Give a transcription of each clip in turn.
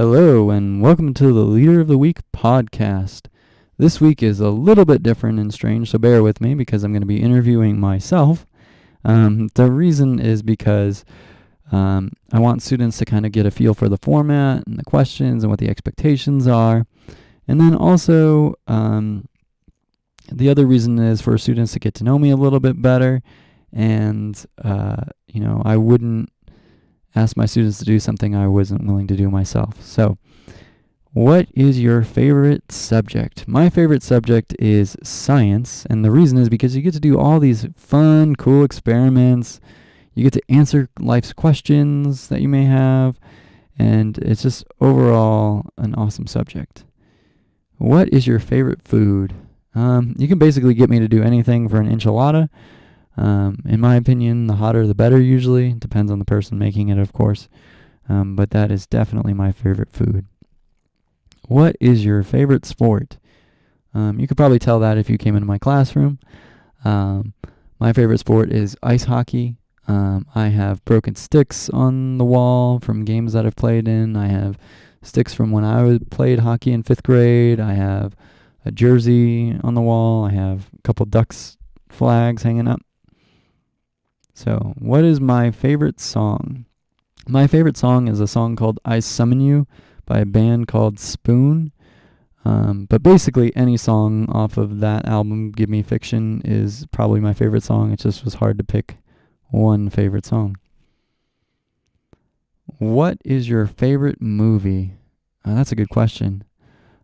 Hello, and welcome to the Leader of the Week podcast. This week is a little bit different and strange, so bear with me because I'm going to be interviewing myself. The reason is because I want students to kind of get a feel for the format and the questions and what the expectations are. And then also, the other reason is for students to get to know me a little bit better. And, I wouldn't ask my students to do something I wasn't willing to do myself. So, what is your favorite subject? My favorite subject is science, and the reason is because you get to do all these fun, cool experiments. You get to answer life's questions that you may have, and it's just overall an awesome subject. What is your favorite food? You can basically get me to do anything for an enchilada. In my opinion, the hotter the better usually. Depends on the person making it, of course. But that is definitely my favorite food. What is your favorite sport? You could probably tell that if you came into my classroom. My favorite sport is ice hockey. I have broken sticks on the wall from games that I've played in. I have sticks from when I played hockey in 5th grade. I have a jersey on the wall. I have a couple Ducks flags hanging up. So, what is my favorite song? My favorite song is a song called I Summon You by a band called Spoon. But basically, any song off of that album, Give Me Fiction, is probably my favorite song. It just was hard to pick one favorite song. What is your favorite movie? That's a good question.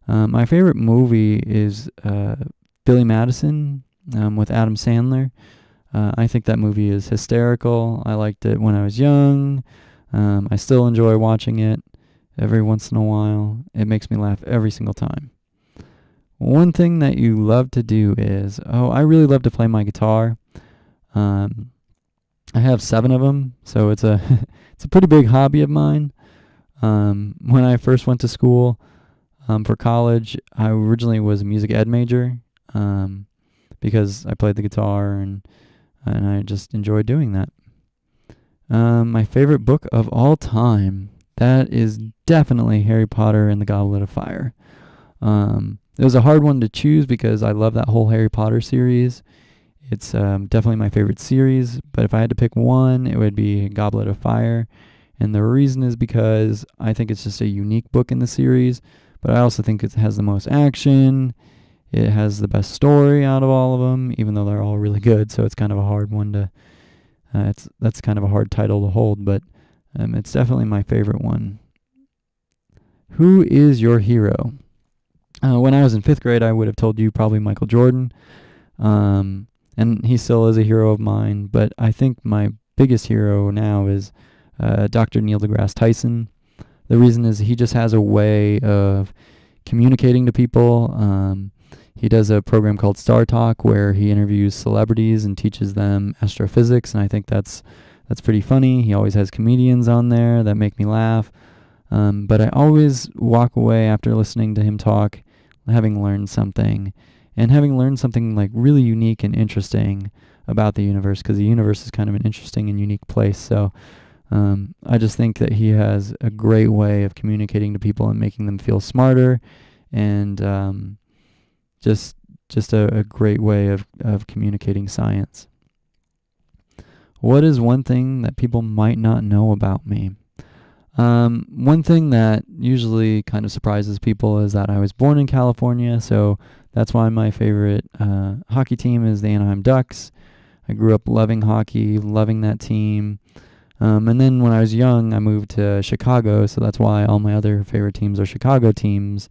My favorite movie is Billy Madison with Adam Sandler. I think that movie is hysterical. I liked it when I was young. I still enjoy watching it every once in a while. It makes me laugh every single time. One thing that you love to do is, I really love to play my guitar. I have 7 of them, so it's a it's a pretty big hobby of mine. When I first went to school for college, I originally was a music ed major because I played the guitar and I just enjoy doing that. My favorite book of all time, that is definitely Harry Potter and the Goblet of Fire. It was a hard one to choose because I love that whole Harry Potter series. It's definitely my favorite series, but if I had to pick one, it would be Goblet of Fire. And the reason is because I think it's just a unique book in the series, but I also think it has the most action. It has the best story out of all of them, even though they're all really good. So it's kind of a hard one to. That's kind of a hard title to hold, but it's definitely my favorite one. Who is your hero? When I was in 5th grade, I would have told you probably Michael Jordan, and he still is a hero of mine. But I think my biggest hero now is Dr. Neil deGrasse Tyson. The reason is he just has a way of communicating to people. He does a program called Star Talk where he interviews celebrities and teaches them astrophysics, and I think that's pretty funny. He always has comedians on there that make me laugh. But I always walk away after listening to him talk, having learned something, and having learned something like really unique and interesting about the universe, because the universe is kind of an interesting and unique place. So I just think that he has a great way of communicating to people and making them feel smarter, and just a great way of communicating science. What is one thing that people might not know about me? One thing that usually kind of surprises people is that I was born in California, so that's why my favorite hockey team is the Anaheim Ducks. I grew up loving hockey, loving that team. And then when I was young, I moved to Chicago, so that's why all my other favorite teams are Chicago teams.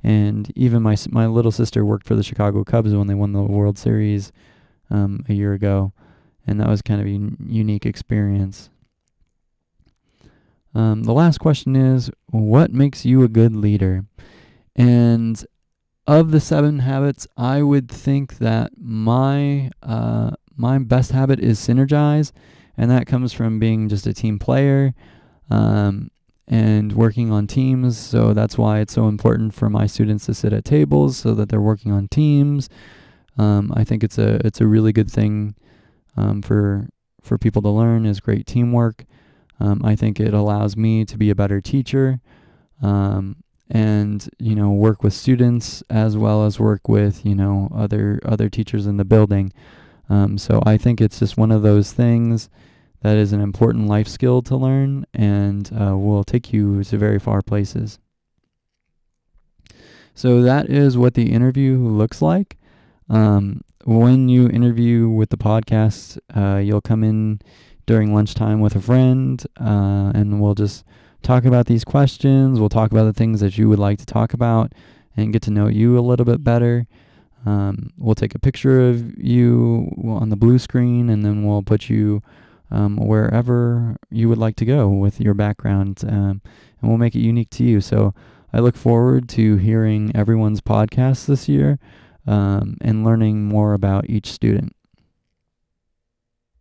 And even my little sister worked for the Chicago Cubs when they won the World Series a year ago, and that was kind of a unique experience. The last question is, what makes you a good leader? And of the 7 habits, I would think that my best habit is synergize, and that comes from being just a team player and working on teams. So that's why it's so important for my students to sit at tables so that they're working on teams. I think it's a really good thing for people to learn is great teamwork. I think it allows me to be a better teacher. and work with students as well as work with other teachers in the building. So I think it's just one of those things that is an important life skill to learn, and will take you to very far places. So that is what the interview looks like. When you interview with the podcast, you'll come in during lunchtime with a friend, and we'll just talk about these questions. We'll talk about the things that you would like to talk about and get to know you a little bit better. We'll take a picture of you on the blue screen, and then we'll put you wherever you would like to go with your background, and we'll make it unique to you. So I look forward to hearing everyone's podcast this year, and learning more about each student.